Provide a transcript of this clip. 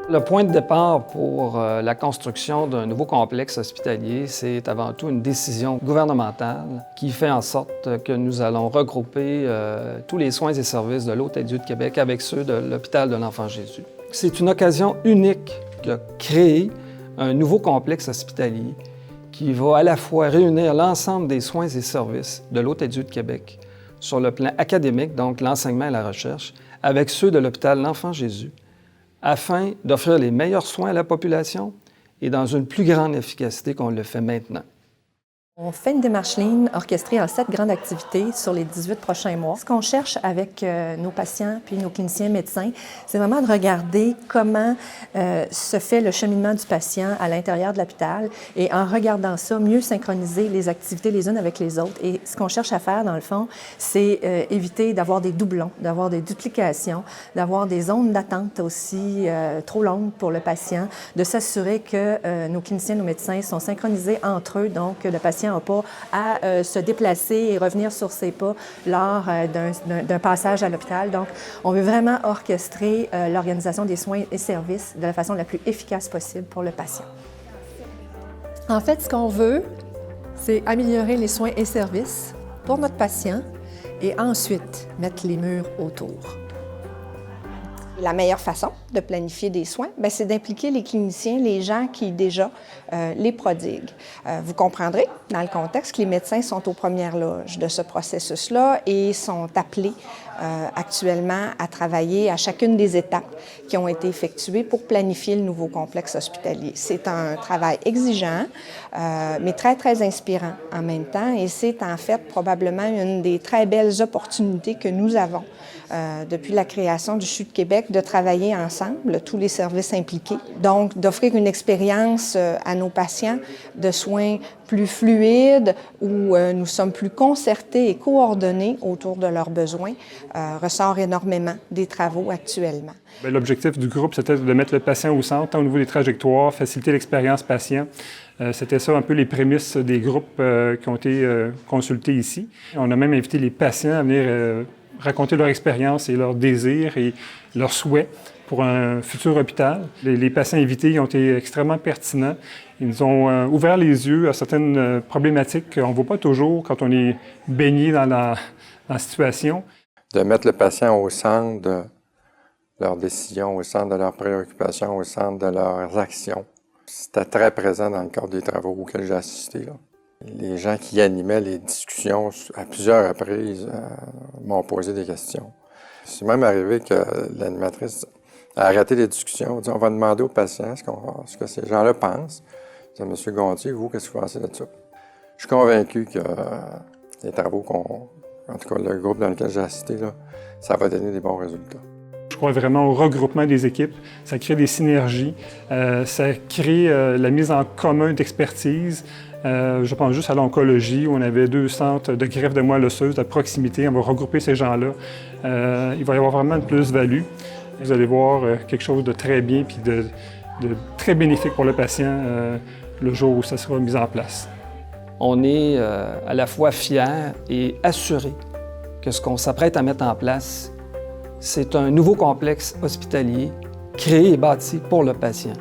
Le point de départ pour la construction d'un nouveau complexe hospitalier, c'est avant tout une décision gouvernementale qui fait en sorte que nous allons regrouper tous les soins et services de l'Hôtel-Dieu de Québec avec ceux de l'Hôpital de l'Enfant-Jésus. C'est une occasion unique de créer un nouveau complexe hospitalier qui va à la fois réunir l'ensemble des soins et services de l'Hôtel-Dieu de Québec sur le plan académique, donc l'enseignement et la recherche, avec ceux de l'Hôpital de l'Enfant-Jésus, afin d'offrir les meilleurs soins à la population et dans une plus grande efficacité qu'on le fait maintenant. On fait une démarche Lean orchestrée en 7 grandes activités sur les 18 prochains mois. Ce qu'on cherche avec nos patients puis nos cliniciens médecins, c'est vraiment de regarder comment se fait le cheminement du patient à l'intérieur de l'hôpital et en regardant ça, mieux synchroniser les activités les unes avec les autres. Et ce qu'on cherche à faire, dans le fond, c'est éviter d'avoir des doublons, d'avoir des duplications, d'avoir des zones d'attente aussi trop longues pour le patient, de s'assurer que nos cliniciens, nos médecins sont synchronisés entre eux, donc le patient n'a pas à se déplacer et revenir sur ses pas lors d'un passage à l'hôpital. Donc, on veut vraiment orchestrer l'organisation des soins et services de la façon la plus efficace possible pour le patient. En fait, ce qu'on veut, c'est améliorer les soins et services pour notre patient et ensuite mettre les murs autour. La meilleure façon de planifier des soins, c'est d'impliquer les cliniciens, les gens qui déjà les prodiguent. Vous comprendrez, dans le contexte, que les médecins sont aux premières loges de ce processus-là et sont appelés actuellement à travailler à chacune des étapes qui ont été effectuées pour planifier le nouveau complexe hospitalier. C'est un travail exigeant, mais très, très inspirant en même temps, et c'est en fait probablement une des très belles opportunités que nous avons depuis la création du CHU de Québec, de travailler ensemble, tous les services impliqués. Donc, d'offrir une expérience à nos patients de soins plus fluides, où nous sommes plus concertés et coordonnés autour de leurs besoins, ressort énormément des travaux actuellement. L'objectif du groupe, c'était de mettre le patient au centre, tant au niveau des trajectoires, faciliter l'expérience patient. C'était ça un peu les prémices des groupes qui ont été consultés ici. On a même invité les patients à venir raconter leur expérience et leurs désirs et leurs souhaits pour un futur hôpital. Les patients invités ont été extrêmement pertinents. Ils nous ont ouvert les yeux à certaines problématiques qu'on ne voit pas toujours quand on est baigné dans la situation. De mettre le patient au centre de leurs décisions, au centre de leurs préoccupations, au centre de leurs actions. C'était très présent dans le cadre des travaux auxquels j'ai assisté, là. Les gens qui animaient les discussions à plusieurs reprises m'ont posé des questions. C'est même arrivé que l'animatrice a arrêté les discussions. On dit, on va demander aux patients ce que ces gens-là pensent. Je dis, M. Gontier, vous, qu'est-ce que vous pensez de ça? Je suis convaincu que les travaux en tout cas le groupe dans lequel j'ai assisté, là, ça va donner des bons résultats. Je crois vraiment au regroupement des équipes. Ça crée des synergies, ça crée la mise en commun d'expertise. Je pense juste à l'oncologie, où on avait 2 centres de greffe de moelle osseuse à proximité. On va regrouper ces gens-là. Il va y avoir vraiment une plus-value. Vous allez voir quelque chose de très bien et de très bénéfique pour le patient le jour où ça sera mis en place. On est à la fois fiers et assurés que ce qu'on s'apprête à mettre en place, c'est un nouveau complexe hospitalier créé et bâti pour le patient.